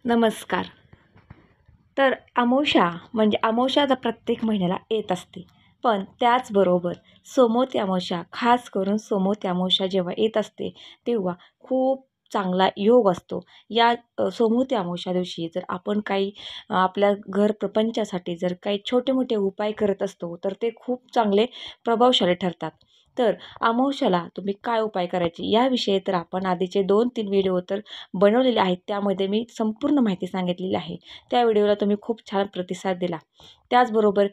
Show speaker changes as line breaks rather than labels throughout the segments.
नमस्कार. तर अमावस्या म्हणजे अमावस्या आता प्रत्येक महिन्याला येत असते. पण त्याचबरोबर सोमवती अमावस्या, खास करून सोमवती अमावस्या जेव्हा येत असते, तेव्हा खूप चांगला योग असतो. या सोमवती अमावस्या दिवशी जर आपण काही आपल्या घर प्रपंचासाठी जर काही छोटे-मोठे उपाय करत असतो, तर ते खूप चांगले प्रभावशाली ठरतात. तर अमावस्याला तुम्ही काय उपाय करायचे याविषयी तर आपण आधीचे 2-3 व्हिडिओ तर बनवलेले आहेत. त्यामध्ये मी संपूर्ण माहिती सांगितलेली आहे. त्या व्हिडिओला तुम्ही खूप छान प्रतिसाद दिला. त्याचबरोबर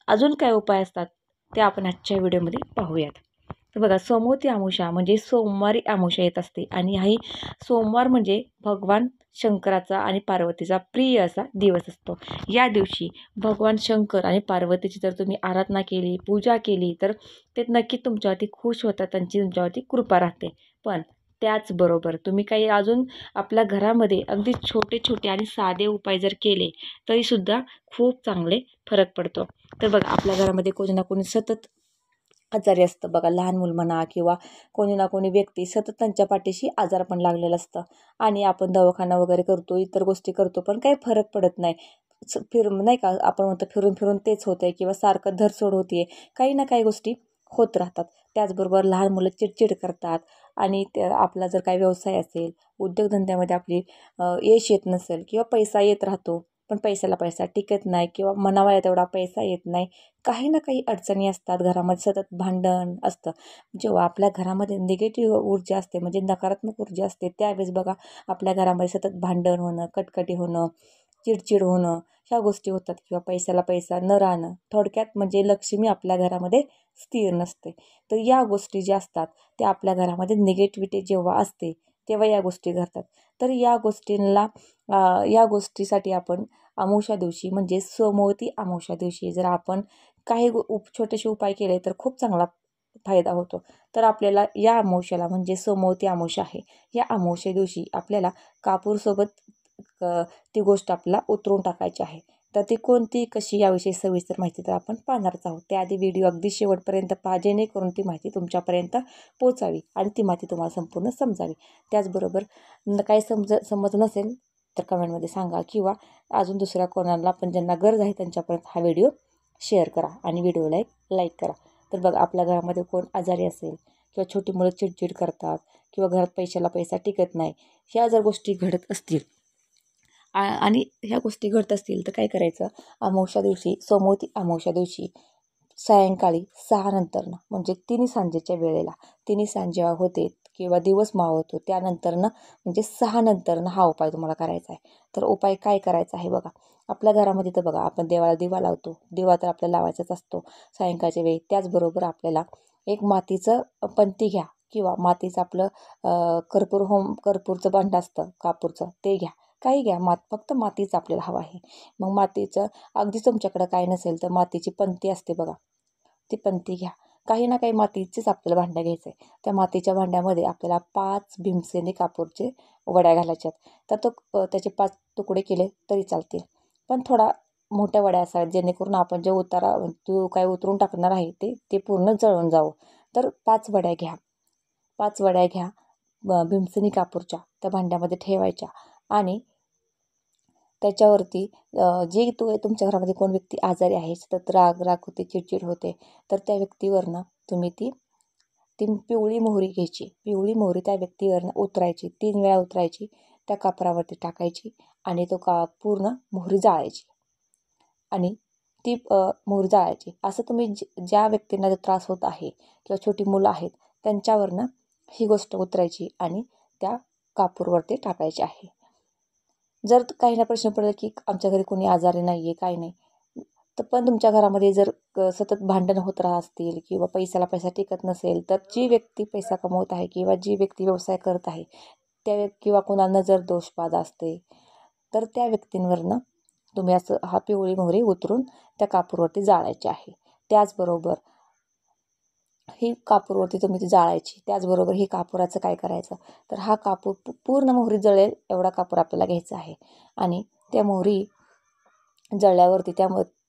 अजून काय उपाय असतात ते आपण आजच्या व्हिडिओमध्ये पाहूयात. तर बघा, सोमवती अमावस्या म्हणजे सोमवारी अमावस्या येत असते आणि हाही सोमवार म्हणजे भगवान शंकराचा आणि पार्वतीचा प्रिय असा दिवस असतो. या दिवशी भगवान शंकर आणि पार्वतीची जर तुम्ही आराधना केली, पूजा केली, तर ते नक्की तुमच्यावरती खुश होतात, त्यांची तुमच्यावरती कृपा राहते. पण त्याचबरोबर तुम्ही काही अजून आपल्या घरामध्ये अगदी छोटे-छोटे आणि साधे उपाय जर केले, तरीसुद्धा खूप चांगले फरक पडतो. तर बघा, आपल्या घरामध्ये कोणी ना कोणी सतत आजारी असतं बघा, लहान मूल म्हणा किंवा कोणी ना कोणी व्यक्ती सतत त्यांच्या पाठीशी आजारपण लागलेलं असतं आणि आपण दवाखाना वगैरे करतो, इतर गोष्टी करतो, पण काही फरक पडत नाही. नाही का, आपण म्हणतो फिरून फिरून तेच होतंय किंवा सारखं धरसोड होतीये, काही ना काही गोष्टी होत राहतात. त्याचबरोबर लहान मुलं चिडचिड करतात आणि आपला जर काही व्यवसाय असेल, उद्योगधंद्यामध्ये आपली यश येत नसेल किंवा पैसा येत राहतो, पण पैशाला पैसा टिकत नाही किंवा म्हणावा तेवढा पैसा येत नाही, काही ना काही अडचणी असतात, घरामध्ये सतत भांडण असतं. जेव्हा आपल्या घरामध्ये निगेटिव्ह ऊर्जा असते म्हणजे नकारात्मक ऊर्जा असते, त्यावेळेस बघा आपल्या घरामध्ये सतत भांडण होणं, कटकटी होणं, चिडचिड होणं, ह्या गोष्टी होतात किंवा पैशाला पैसा न राहणं. थोडक्यात म्हणजे लक्ष्मी आपल्या घरामध्ये स्थिर नसते. तर या गोष्टी ज्या असतात त्या आपल्या घरामध्ये निगेटिव्हिटी जेव्हा असते तेव्हा या गोष्टी घडतात. तर या गोष्टीसाठी आपण अमावस्या दिवशी म्हणजे सोमवती अमावस्या दिवशी जर आपण काही छोटेसे उपाय केले तर खूप चांगला फायदा होतो. तर आपल्याला या अमावस्याला म्हणजे सोमवती अमावस्या आहे, या अमावस्या दिवशी आपल्याला कापूरसोबत ती गोष्ट आपल्याला उतरून टाकायची आहे. तर ती कोणती, कशी याविषयी सविस्तर माहिती तर आपण पाहणारच आहोत. त्याआधी व्हिडिओ अगदी शेवटपर्यंत पहा, जेणेकरून ती माहिती तुमच्यापर्यंत पोचावी आणि ती माहिती तुम्हाला संपूर्ण समजावी. त्याचबरोबर काही समज नसेल तर कमेंटमध्ये सांगा किंवा अजून दुसऱ्या कोणाला पण ज्यांना गरज आहे त्यांच्यापर्यंत हा व्हिडिओ शेअर करा आणि व्हिडिओला एक लाईक करा. तर बघा, आपल्या घरामध्ये कोण आजारी असेल किंवा छोटी मुलं चिडचिड करतात किंवा घरात पैशाला पैसा टिकत नाही, ह्या जर गोष्टी घडत असतील आणि ह्या गोष्टी घडत असतील तर काय करायचं, अमावस्या दिवशी सोमवती अमावस्या दिवशी सायंकाळी 6 नंतरनं म्हणजे तिन्ही सांजेच्या वेळेला, तिन्ही सांज जेव्हा होते किंवा दिवस मावळतो त्यानंतरनं म्हणजे 6 नंतरनं हा उपाय तुम्हाला करायचा आहे. तर उपाय काय करायचा आहे बघा, आपल्या घरामध्ये तर बघा आपण देवाला दिवा लावतो, दिवा तर आपल्याला लावायचाच असतो सायंकाळच्या वेळी. त्याचबरोबर आपल्याला एक मातीचं पंती घ्या किंवा मातीचं आपलं कर्पूरचं भांडं असतं कापूरचं, ते घ्या, काही घ्या, फक्त मातीचं आपल्याला हवं आहे. मग मातीचं अगदी तुमच्याकडं काय नसेल तर मातीची पंती असते बघा, ती पंती घ्या. काही ना काही मातीचेच आपल्याला भांडं घ्यायचं आहे. त्या मातीच्या भांड्यामध्ये आपल्याला 5 भीमसेनी कापूरचे वड्या घालायच्यात. तर त्याचे 5 तुकडे केले तरी चालतील, पण थोडा मोठ्या वड्या असाव्यात, जेणेकरून आपण जे जो काय उतरून टाकणार आहे ते पूर्ण जळून जावं. तर 5 वड्या घ्या, 5 वड्या घ्या, भीमसेनी कापूरच्या त्या भांड्यामध्ये ठेवायच्या आणि त्याच्यावरती तुमच्या घरामध्ये कोण व्यक्ती आजारी आहे, सतत राग होते, चिडचिड होते, तर त्या व्यक्तीवरनं तुम्ही ती ती पिवळी मोहरी घ्यायची. पिवळी मोहरी त्या व्यक्तीवरनं उतरायची, 3 वेळा उतरायची, त्या कापरावरती टाकायची आणि पूर्ण मोहरी जाळायची आणि ती मोहरी जाळायची. असं तुम्ही ज्या व्यक्तींना जो त्रास होत आहे किंवा छोटी मुलं आहेत त्यांच्यावरनं ही गोष्ट उतरायची आणि त्या कापूरवरती टाकायची आहे. जर काहींना प्रश्न पडेल की आमच्या घरी कोणी आजारी नाही आहे, काही नाही, तर पण तुमच्या घरामध्ये जर सतत भांडण होत राहत असतील किंवा पैशाला पैसा टिकत नसेल, तर जी व्यक्ती पैसा कमवत आहे किंवा जी व्यक्ती व्यवसाय करत आहे किंवा कोणाला नजर दोषबाधा असते, तर त्या व्यक्तींवरनं तुम्ही असं हा पिवळी मोहरी उतरून त्या कापूरवरती जाळायची आहे. त्याचबरोबर ही कापूरवरती तुम्ही ती जाळायची. त्याचबरोबर ही कापुराचं काय करायचं, तर हा कापूर पूर्ण मोहरी जळेल एवढा कापूर आपल्याला घ्यायचा आहे आणि त्या मोहरी जळल्यावरती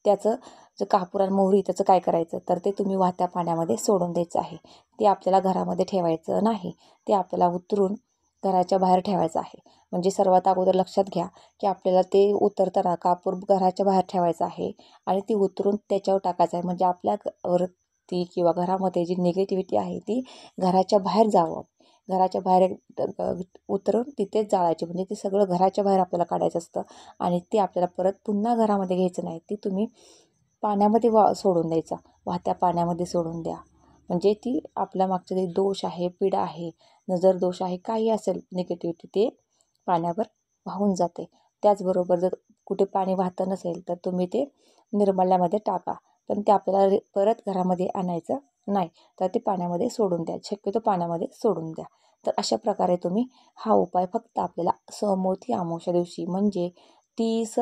त्याचं जे कापूर आणि मोहरी त्याचं काय करायचं, तर ते तुम्ही वाहत्या पाण्यामध्ये सोडून द्यायचं आहे. ते आपल्याला घरामध्ये ठेवायचं नाही, ते आपल्याला उतरून घराच्या बाहेर ठेवायचं आहे. म्हणजे सर्वात अगोदर लक्षात घ्या की आपल्याला ते उतरताना कापूर घराच्या बाहेर ठेवायचं आहे आणि ती उतरून त्याच्यावर टाकायचं आहे. म्हणजे आपल्या वरती किंवा घरामध्ये जी निगेटिव्हिटी आहे ती घराच्या बाहेर जावं. घराच्या बाहेर उतरून तिथेच जाळायची. म्हणजे ते सगळं घराच्या बाहेर आपल्याला काढायचं असतं आणि ते आपल्याला परत पुन्हा घरामध्ये घ्यायचं नाही. ती तुम्ही पाण्यामध्ये सोडून द्यायचा. वाहत्या पाण्यामध्ये सोडून द्या. म्हणजे ती आपल्या मागचे जे दोष आहे, पीडा आहे, नजर दोष आहे, काही असेल निगेटिव्हिटी ते पाण्यावर वाहून जाते. त्याचबरोबर जर कुठे पाणी वाहतं नसेल तर तुम्ही ते निर्मल्यामध्ये टाका. पण ते आपल्याला परत घरामध्ये आणायचं नाही. तर ते पाण्यामध्ये सोडून द्या. शक्यतो पाण्यामध्ये सोडून द्या. तर अशा प्रकारे तुम्ही हा उपाय फक्त आपल्याला समोती अमावस्या दिवशी म्हणजे 30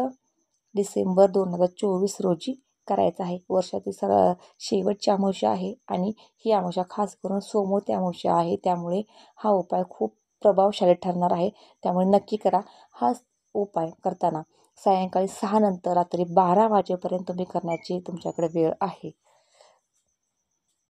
डिसेंबर 2024 रोजी करायचं आहे. वर्षातील शेवटची अमावस्या आहे आणि ही अमावस्या खास करून सोमवती अमावस्या आहे. त्यामुळे हा उपाय खूप प्रभावशाली ठरणार आहे. त्यामुळे नक्की करा. हा उपाय करताना सायंकाळी 6 नंतर रात्री 12 वाजेपर्यंत तुम्ही करण्याची तुमच्याकडे वेळ आहे.